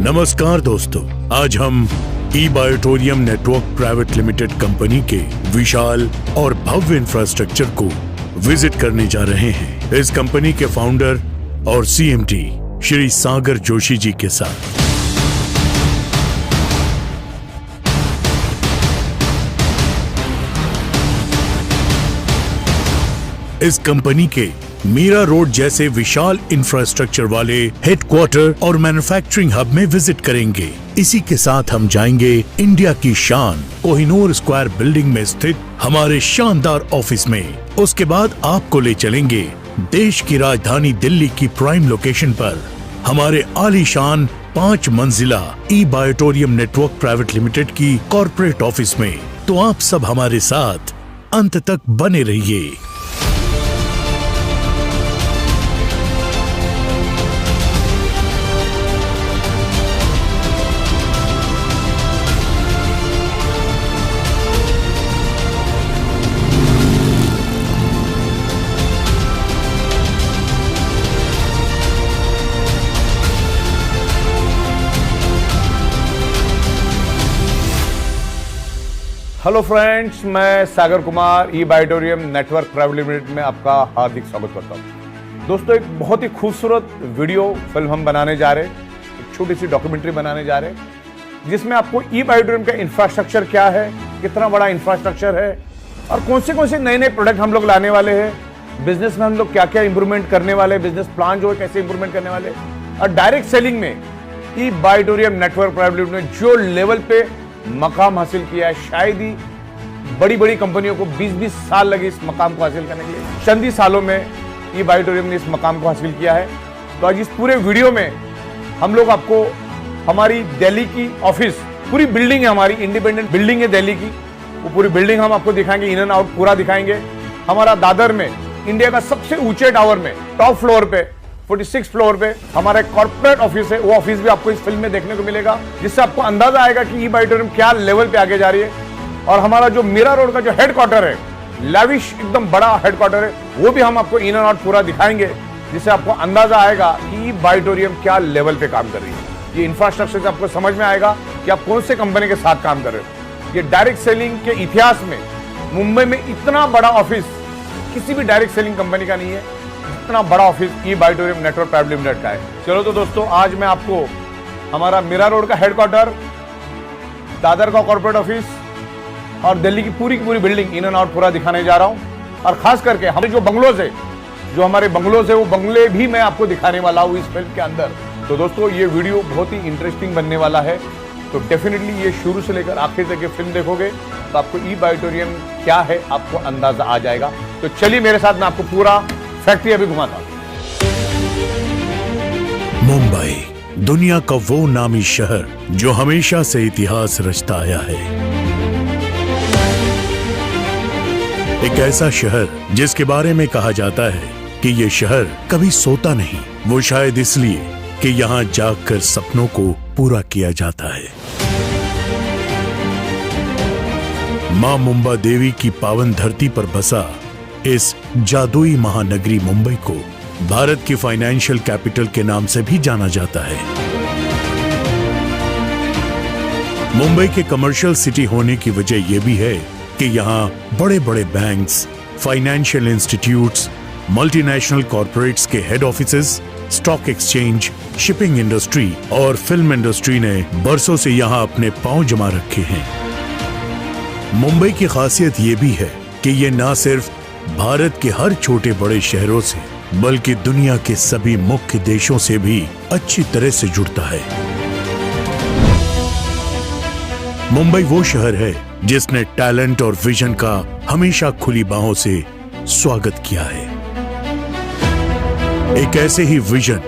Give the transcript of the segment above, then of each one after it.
नमस्कार दोस्तों, आज हम ई बायोटोरियम नेटवर्क प्राइवेट लिमिटेड कंपनी के विशाल और भव्य इंफ्रास्ट्रक्चर को विजिट करने जा रहे हैं इस कंपनी के फाउंडर और सीएमडी श्री सागर जोशी जी के साथ। इस कंपनी के मीरा रोड जैसे विशाल इंफ्रास्ट्रक्चर वाले हेडक्वार्टर और मैन्युफैक्चरिंग हब में विजिट करेंगे। इसी के साथ हम जाएंगे इंडिया की शान कोहिनूर स्क्वायर बिल्डिंग में स्थित हमारे शानदार ऑफिस में। उसके बाद आपको ले चलेंगे देश की राजधानी दिल्ली की प्राइम लोकेशन पर हमारे आलीशान 5 मंजिला ई बायोटोरियम नेटवर्क प्राइवेट लिमिटेड की कॉर्पोरेट ऑफिस में। तो आप सब हमारे साथ अंत तक बने रहिए। हेलो फ्रेंड्स, मैं सागर कुमार ई बायोटोरियम नेटवर्क प्राइवेट लिमिटेड में आपका हार्दिक स्वागत करता हूं। दोस्तों, एक बहुत ही खूबसूरत वीडियो फिल्म हम बनाने जा रहे हैं, एक छोटी सी डॉक्यूमेंट्री बनाने जा रहे हैं जिसमें आपको ई बायोटोरियम का इंफ्रास्ट्रक्चर क्या है, कितना बड़ा इंफ्रास्ट्रक्चर है और कौन से नए प्रोडक्ट हम लोग लाने वाले हैं, बिजनेस में हम लोग क्या क्या इंप्रूवमेंट करने वाले, बिजनेस प्लान जो है कैसे इंप्रूवमेंट करने वाले, और डायरेक्ट सेलिंग में ई बायोटोरियम नेटवर्क प्राइवेट लिमिटेड ने जो लेवल पे मकाम हासिल किया है, शायद ही बड़ी बड़ी कंपनियों को 20-20 साल लगे इस मकाम को हासिल करने के लिए। चंद ही सालों में ई बायोटोरियम ने इस मकाम को हासिल किया है। तो आज इस पूरे वीडियो में हम लोग आपको हमारी दिल्ली की ऑफिस, पूरी बिल्डिंग है, हमारी इंडिपेंडेंट बिल्डिंग है दिल्ली की, वो पूरी बिल्डिंग हम आपको दिखाएंगे, इन एंड आउट पूरा दिखाएंगे। हमारा दादर में इंडिया का सबसे ऊंचे टावर में टॉप फ्लोर पे 46 फ्लोर पे हमारा एक कॉर्पोरेट ऑफिस है। वो ऑफिस भी आपको इस फिल्म में देखने को मिलेगा, जिससे आपको अंदाजा आएगा कि ई बायोटोरियम क्या लेवल पे आगे जा रही है। और हमारा जो मीरा रोड का जो हेडक्वार्टर है, लैविश एकदम बड़ा हेडक्वार्टर है, वो भी हम आपको इन एंड आउट पूरा दिखाएंगे, जिससे आपको अंदाजा आएगा कि ई बायोटोरियम क्या लेवल पे काम कर रही है। ये इंफ्रास्ट्रक्चर से आपको समझ में आएगा कि आप कौन से कंपनी के साथ काम कर रहे हो। ये डायरेक्ट सेलिंग के इतिहास में मुंबई में इतना बड़ा ऑफिस किसी भी डायरेक्ट सेलिंग कंपनी का नहीं है, इतना बड़ा office e बायोटोरियम network private limited का है। चलो तो दोस्तों, आज मैं आपको हमारा मीरा रोड का हेडक्वार्टर, दादर का कॉर्पोरेट ऑफिस और दिल्ली की पूरी बिल्डिंग इन एंड आउट पूरा दिखाने जा रहा हूं। और खास करके हमारे जो बंगलोज है, वो बंगले भी मैं आपको दिखाने वाला हूं इस फिल्म के अंदर। तो दोस्तों, ये वीडियो बहुत ही इंटरेस्टिंग बनने वाला है। तो डेफिनेटली ये शुरू से लेकर आखिर तक ये फिल्म देखोगे तो आपको ई बायोटोरियम क्या है आपको अंदाजा आ जाएगा। तो चलिए मेरे साथ, मैं आपको पूरा फैक्ट्री अभी घुमाता हूं। मुंबई दुनिया का वो नामी शहर जो हमेशा से इतिहास रचता आया है। एक ऐसा शहर जिसके बारे में कहा जाता है कि ये शहर कभी सोता नहीं। वो शायद इसलिए कि यहाँ जागकर सपनों को पूरा किया जाता है। मां मुंबा देवी की पावन धरती पर बसा इस जादुई महानगरी मुंबई को भारत की फाइनेंशियल कैपिटल के नाम से भी जाना जाता है। मुंबई के कमर्शियल सिटी होने की वजह यह भी है कि यहाँ बड़े बड़े banks, financial institutes, multinational corporates के head offices, stock exchange, shipping industry और फिल्म इंडस्ट्री ने बरसों से यहाँ अपने पांव जमा रखे हैं। मुंबई की खासियत ये भी है कि ये न सिर्फ भारत के हर छोटे बड़े शहरों से बल्कि दुनिया के सभी मुख्य देशों से भी अच्छी तरह से जुड़ता है। मुंबई वो शहर है जिसने टैलेंट और विजन का हमेशा खुली बाहों से स्वागत किया है। एक ऐसे ही विजन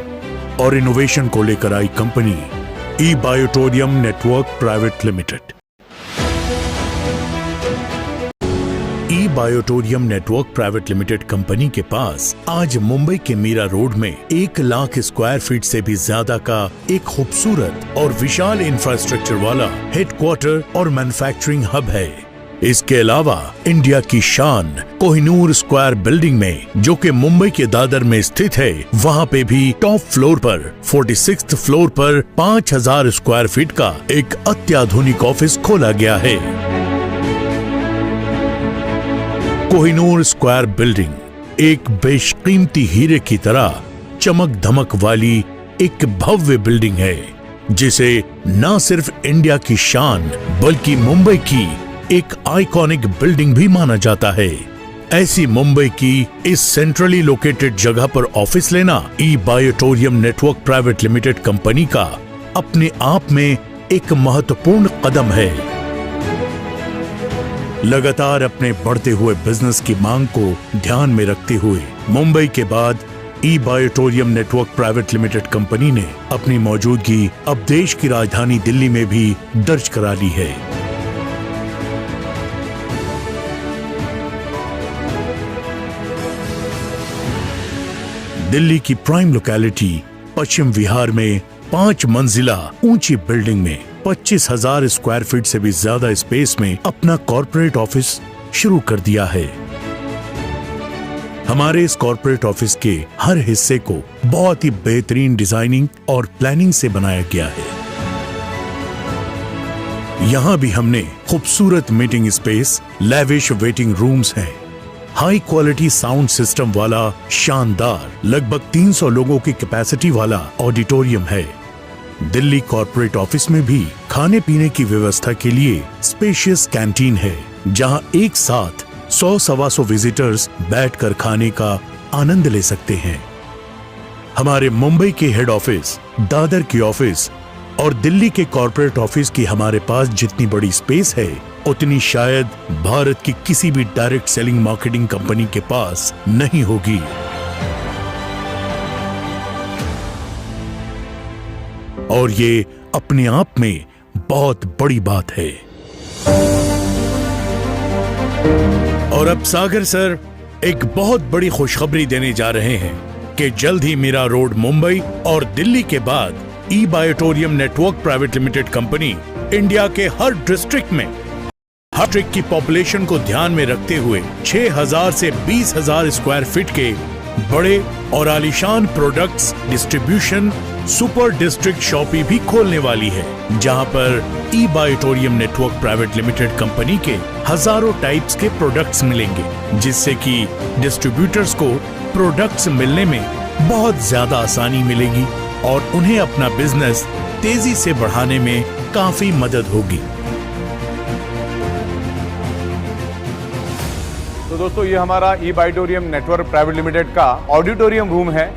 और इनोवेशन को लेकर आई कंपनी ई बायोटोरियम नेटवर्क प्राइवेट लिमिटेड। ई बायोटोरियम नेटवर्क प्राइवेट लिमिटेड कंपनी के पास आज मुंबई के मीरा रोड में 1 लाख स्क्वायर फीट से भी ज्यादा का एक खूबसूरत और विशाल इंफ्रास्ट्रक्चर वाला हेडक्वार्टर और मैन्युफैक्चरिंग हब है। इसके अलावा इंडिया की शान कोहिनूर स्क्वायर बिल्डिंग में, जो कि मुंबई के दादर में स्थित है, वहां पे भी टॉप फ्लोर पर 46th फ्लोर पर 5000 स्क्वायर फीट का एक अत्याधुनिक ऑफिस खोला गया है। कोहिनूर स्क्वायर बिल्डिंग एक बेशकीमती हीरे की तरह चमक धमक वाली एक भव्य बिल्डिंग है, जिसे न सिर्फ इंडिया की शान बल्कि मुंबई की एक आइकॉनिक बिल्डिंग भी माना जाता है। ऐसी मुंबई की इस सेंट्रली लोकेटेड जगह पर ऑफिस लेना ई-बायोटोरियम नेटवर्क प्राइवेट लिमिटेड कंपनी का अपने आप में एक महत्वपूर्ण कदम है। लगातार अपने बढ़ते हुए बिजनेस की मांग को ध्यान में रखते हुए मुंबई के बाद ई-बायोटोरियम नेटवर्क प्राइवेट लिमिटेड कंपनी ने अपनी मौजूदगी अब देश की राजधानी दिल्ली में भी दर्ज करा ली है। दिल्ली की प्राइम लोकेलिटी पश्चिम विहार में 5 मंजिला ऊंची बिल्डिंग में 25,000 स्क्वायर फीट से भी ज्यादा स्पेस में अपना कॉर्पोरेट ऑफिस शुरू कर दिया है। हमारे इस कॉर्पोरेट ऑफिस के हर हिस्से को बहुत ही बेहतरीन डिजाइनिंग और प्लानिंग से बनाया गया है। यहाँ भी हमने खूबसूरत meeting space, lavish waiting rooms हैं, हाई क्वालिटी साउंड सिस्टम वाला शानदार लगभग 300 लोगों की कैपेसिटी वाला ऑडिटोरियम है। दिल्ली कॉर्पोरेट ऑफिस में भी खाने पीने की व्यवस्था के लिए स्पेशियस कैंटीन है, जहां एक साथ 100-125 विजिटर्स बैठकर खाने का आनंद ले सकते हैं। हमारे मुंबई के हेड ऑफिस, दादर की ऑफिस और दिल्ली के कॉर्पोरेट ऑफिस की हमारे पास जितनी बड़ी स्पेस है, उतनी शायद भारत की किसी भी डायरेक्ट सेलिंग मार्केटिंग कंपनी के पास नहीं होगी। और ये अपने आप में बहुत बड़ी बात है। और अब सागर सर एक बहुत बड़ी खुशखबरी देने जा रहे हैं कि जल्द ही मीरा रोड मुंबई और दिल्ली के बाद ई-बायोटोरियम network private limited company India के हर डिस्ट्रिक्ट में हर डिस्ट्रिक्ट की पॉपुलेशन को ध्यान में रखते हुए 6,000 से 20,000 स्क्वायर फीट के बड़े और आलीशान products distribution super district shoppe भी खोलने वाली है, जहां पर ई-बायोटोरियम नेटवर्क प्राइवेट लिमिटेड कंपनी के हजारों टाइप्स के प्रोडक्ट्स मिलेंगे, जिससे कि डिस्ट्रीब्यूटर्स को प्रोडक्ट्स मिलने में बहुत ज्यादा आसानी मिलेगी और उन्हें अपना बिजनेस तेजी से बढ़ाने में काफी मदद होगी। तो दोस्तों, ये हमारा ई-बायोटोरियम नेटवर्क प्राइवेट लिमिटेड का ऑडिटोरियम रूम है।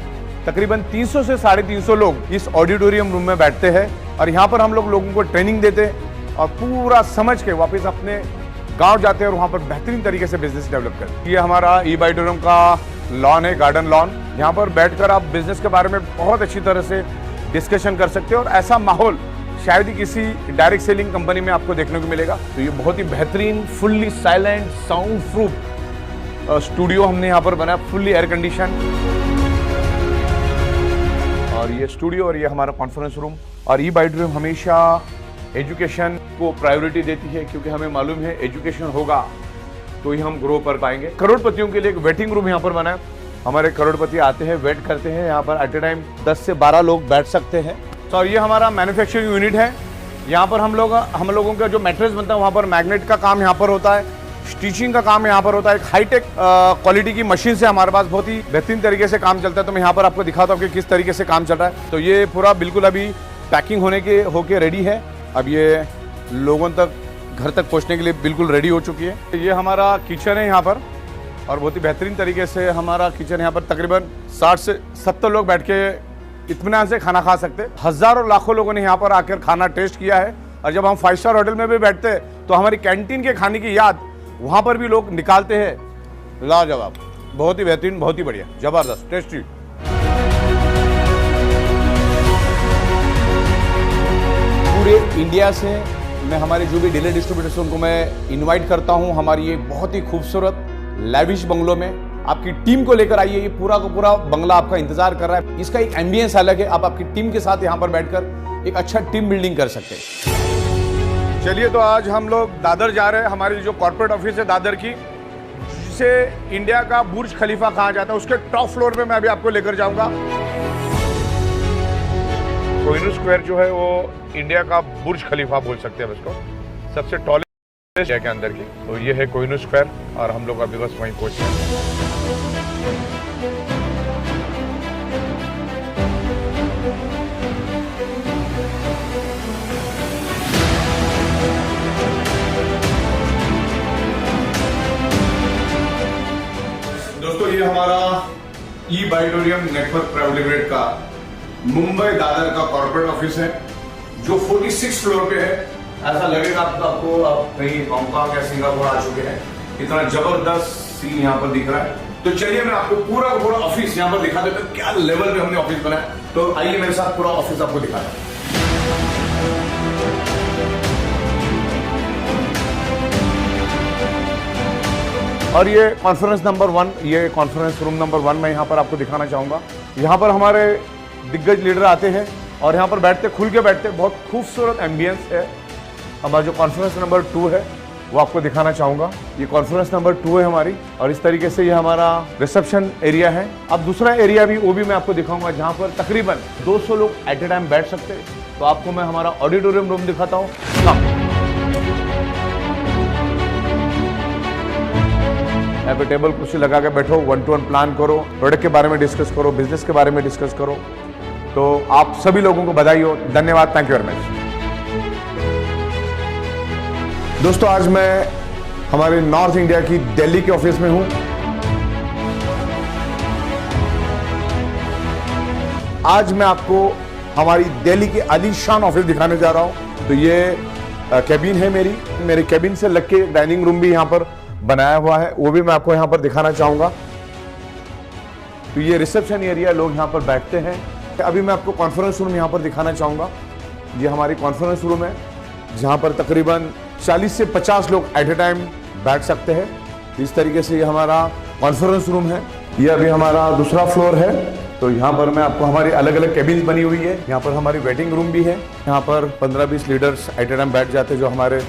तकरीबन 300 से 350 लोग इस ऑडिटोरियम रूम में बैठते हैं और यहाँ पर हम लोगों को ट्रेनिंग देते हैं और पूरा समझ के वापस अपने गांव जाते हैं और वहाँ पर बेहतरीन तरीके से बिजनेस डेवलप करते हैं। ये हमारा ई-बायोटोरियम का लॉन है, गार्डन लॉन। यहाँ पर बैठकर आप बिजनेस के बारे में बहुत अच्छी तरह से डिस्कशन कर सकते हो और ऐसा माहौल शायद ही किसी डायरेक्ट सेलिंग कंपनी में आपको देखने को मिलेगा। तो ये बहुत ही बेहतरीन fully silent sound proof studio हमने यहाँ पर बनाया, फुल्ली एयर कंडीशन। और ये स्टूडियो और ये हमारा कॉन्फ्रेंस रूम। और ई-बायोटोरियम हमेशा एजुकेशन को प्रायोरिटी देती है, क्योंकि हमें मालूम है एजुकेशन होगा तो ही हम ग्रो कर पाएंगे। करोड़पतियों के लिए एक वेटिंग रूम यहाँ पर बना है। हमारे करोड़पति आते हैं, वेट करते हैं, यहाँ पर एट ए टाइम 10 से 12 लोग बैठ सकते हैं। तो ये हमारा मैन्युफैक्चरिंग यूनिट है। यहाँ पर हम लोगों का जो मैट्रेस बनता है वहाँ पर मैग्नेट का काम यहाँ पर होता है, स्टिचिंग का काम यहाँ पर होता है। एक हाईटेक क्वालिटी की मशीन से हमारे पास बहुत ही बेहतरीन तरीके से काम चलता है। तो मैं यहाँ पर आपको दिखाता हूँ कि किस तरीके से काम चल रहा है। तो ये पूरा बिल्कुल अभी पैकिंग होके रेडी है। अब ये लोगों तक, घर तक पहुँचने के लिए बिल्कुल रेडी हो चुकी है। ये हमारा किचन है यहाँ पर और बहुत ही बेहतरीन तरीके से हमारा किचन यहाँ पर तकरीबन 60 से 70 लोग बैठ के इत्मीनान से खाना खा सकते। हजारों लाखों लोगों ने यहाँ पर आकर खाना टेस्ट किया है। और जब हम 5 स्टार होटल में भी बैठते हैं तो हमारी कैंटीन के खाने की याद वहाँ पर भी लोग निकालते हैं। लाजवाब, बहुत ही बेहतरीन, बहुत ही बढ़िया, जबरदस्त, टेस्टी। पूरे इंडिया से मैं हमारे जो भी डीलर डिस्ट्रीब्यूटर्स उनको मैं इनवाइट करता हूँ हमारी ये बहुत ही खूबसूरत लैविश बंगलों में। आपकी टीम को लेकर आइए, ये पूरा का पूरा बंगला आपका इंतजार कर रहा है। इसका एक एम्बियंस अलग है। आप आपकी टीम के साथ यहाँ पर बैठकर एक अच्छा टीम बिल्डिंग कर सकते हैं। चलिए, तो आज हम लोग दादर जा रहे हैं। हमारी जो कॉर्पोरेट ऑफिस है दादर की, जिसे इंडिया का बुर्ज खलीफा कहा जाता है, उसके टॉप फ्लोर पे मैं अभी आपको लेकर जाऊंगा। कोहिनूर स्क्वायर जो है वो इंडिया का बुर्ज खलीफा बोल सकते हैं इसको, सबसे टॉलेस्ट एरिया के अंदर की। तो ये है कोहिनूर स्क्वायर और हम लोग अभी बस वहीं पहुंचे हैं। दोस्तों, ये हमारा ई बाइटोरियम नेटवर्क प्राइवेट लिमिटेड का मुंबई दादर का कॉर्पोरेट ऑफिस है, जो 46 फ्लोर पे है। ऐसा लगेगा आपको आप कहीं हांगकांग या सिंगापुर आ चुके हैं, इतना जबरदस्त सीन यहाँ पर दिख रहा है। तो चलिए, मैं आपको पूरा ऑफिस यहाँ पर दिखा देता हूँ, क्या लेवल पे हमने ऑफिस बनाया। तो आइए मेरे साथ पूरा ऑफिस आपको दिखाता हूँ। और ये कॉन्फ्रेंस नंबर 1, ये कॉन्फ्रेंस रूम नंबर 1 मैं यहाँ पर आपको दिखाना चाहूँगा। यहाँ पर हमारे दिग्गज लीडर आते हैं और यहाँ पर बैठते, खुल के बैठते। बहुत खूबसूरत एम्बियंस है। हमारा जो कॉन्फ्रेंस नंबर 2 है वो आपको दिखाना चाहूँगा। ये कॉन्फ्रेंस नंबर 2 है हमारी, और इस तरीके से ये हमारा रिसेप्शन एरिया है। अब दूसरा एरिया भी वो भी मैं आपको दिखाऊंगा, जहाँ पर तकरीबन 200 लोग एट ए टाइम बैठ सकते हैं। तो आपको मैं हमारा ऑडिटोरियम रूम दिखाता हूँ। यहाँ पे टेबल कुर्सी लगा के बैठो, 1-to-1 प्लान करो, प्रोडक्ट के बारे में डिस्कस करो, बिजनेस के बारे में डिस्कस करो। तो आप सभी लोगों को बधाई हो, धन्यवाद, थैंक यू वेरी मच। दोस्तों, आज मैं हमारे नॉर्थ इंडिया की दिल्ली के ऑफिस में हूं। आज मैं आपको हमारी दिल्ली के आलीशान ऑफिस दिखाने जा रहा हूं। तो ये कैबिन है मेरे कैबिन से लग के डाइनिंग रूम भी यहाँ पर बनाया हुआ है, वो भी मैं आपको यहाँ पर दिखाना चाहूंगा। तो ये रिसेप्शन एरिया, लोग यहाँ पर बैठते हैं। अभी मैं आपको कॉन्फ्रेंस रूम यहाँ पर दिखाना चाहूंगा। ये हमारी कॉन्फ्रेंस रूम है, जहाँ पर तकरीबन 40 से 50 लोग एट ए टाइम बैठ सकते हैं। इस तरीके से ये हमारा कॉन्फ्रेंस रूम है। ये अभी हमारा दूसरा फ्लोर है। तो यहाँ पर मैं आपको हमारी अलग अलग कैबिन बनी हुई है। यहाँ पर हमारी वेटिंग रूम भी है। यहाँ पर 15-20 लीडर्स एट ए टाइम बैठ जाते हैं, जो हमारे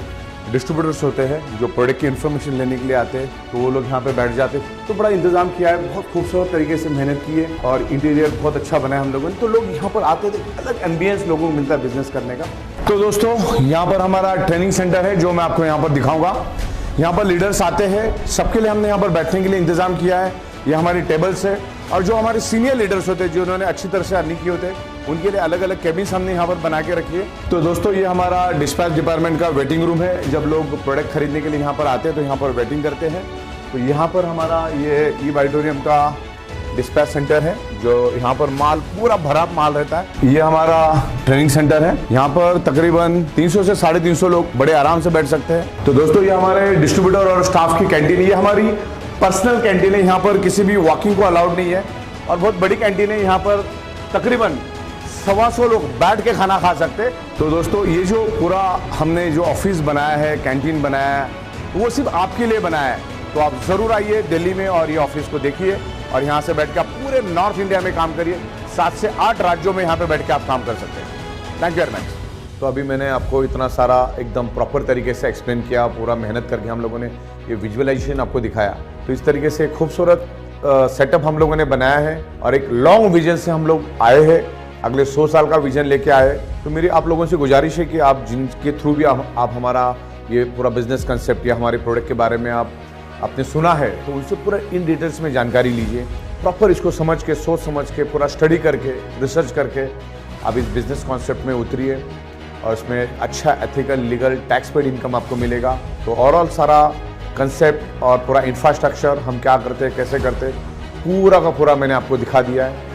डिस्ट्रीब्यूटर्स होते हैं, जो प्रोडक्ट की इन्फॉर्मेशन लेने के लिए आते हैं। तो वो लोग यहाँ पे बैठ जाते हैं। तो बड़ा इंतजाम किया है, बहुत खूबसूरत तरीके से मेहनत की है, और इंटीरियर बहुत अच्छा बना है हम लोगों ने। तो लोग यहाँ पर आते थे, अलग एम्बियंस लोगों को मिलता है बिजनेस करने का। तो दोस्तों, यहाँ पर हमारा ट्रेनिंग सेंटर है, जो मैं आपको यहाँ पर दिखाऊंगा। यहाँ पर लीडर्स आते हैं, सबके लिए हमने यहाँ पर बैठने के लिए इंतजाम किया है। ये हमारी टेबल्स है, और जो हमारे सीनियर लीडर्स होते हैं, जिन्होंने अच्छी तरह से अर्निंग किए होते हैं, उनके लिए अलग अलग कैबिन्स हमने यहाँ पर बना के रखी है। तो दोस्तों, ये हमारा डिस्पैच डिपार्टमेंट का वेटिंग रूम है। जब लोग प्रोडक्ट खरीदने के लिए यहाँ पर आते हैं, तो यहाँ पर वेटिंग करते हैं। तो यहाँ पर हमारा ये ई बाइटोरियम का डिस्पैच सेंटर है, जो यहाँ पर माल पूरा भरा माल रहता है। ये हमारा ट्रेनिंग सेंटर है। यहाँ पर तकरीबन 300 से 350 लोग बड़े आराम से बैठ सकते हैं। तो दोस्तों, ये हमारे डिस्ट्रीब्यूटर और स्टाफ की कैंटीन, ये हमारी पर्सनल कैंटीन है। यहाँ पर किसी भी वॉकिंग को अलाउड नहीं है, और बहुत बड़ी कैंटीन है। यहाँ पर तकरीबन 125 लोग बैठ के खाना खा सकते। तो दोस्तों, ये जो पूरा हमने जो ऑफिस बनाया है, कैंटीन बनाया है, वो सिर्फ आपके लिए बनाया है। तो आप जरूर आइए दिल्ली में और ये ऑफिस को देखिए, और यहाँ से बैठ के आप पूरे नॉर्थ इंडिया में काम करिए। 7 से 8 राज्यों में यहाँ पे बैठ के आप काम कर सकते हैं। Thank you very much. तो अभी मैंने आपको इतना सारा एकदम प्रॉपर तरीके से एक्सप्लेन किया, पूरा मेहनत करके हम लोगों ने ये विजुअलाइजेशन आपको दिखाया। तो इस तरीके से खूबसूरत सेटअप हम लोगों ने बनाया है, और एक लॉन्ग विजन से हम लोग आए हैं, अगले 100 साल का विजन लेके आए। तो मेरी आप लोगों से गुजारिश है कि आप जिनके थ्रू भी आप हमारा ये पूरा बिजनेस कंसेप्ट या हमारे प्रोडक्ट के बारे में आपने सुना है, तो उनसे पूरा इन डिटेल्स में जानकारी लीजिए। प्रॉपर इसको समझ के, सोच समझ के, पूरा स्टडी करके, रिसर्च करके आप इस बिजनेस कॉन्सेप्ट में उतरिए, और इसमें अच्छा ethical, legal, tax paid income आपको मिलेगा। तो ओवरऑल सारा कंसेप्ट और पूरा इंफ्रास्ट्रक्चर हम क्या करते हैं, कैसे करते हैं, पूरा का पूरा मैंने आपको दिखा दिया है।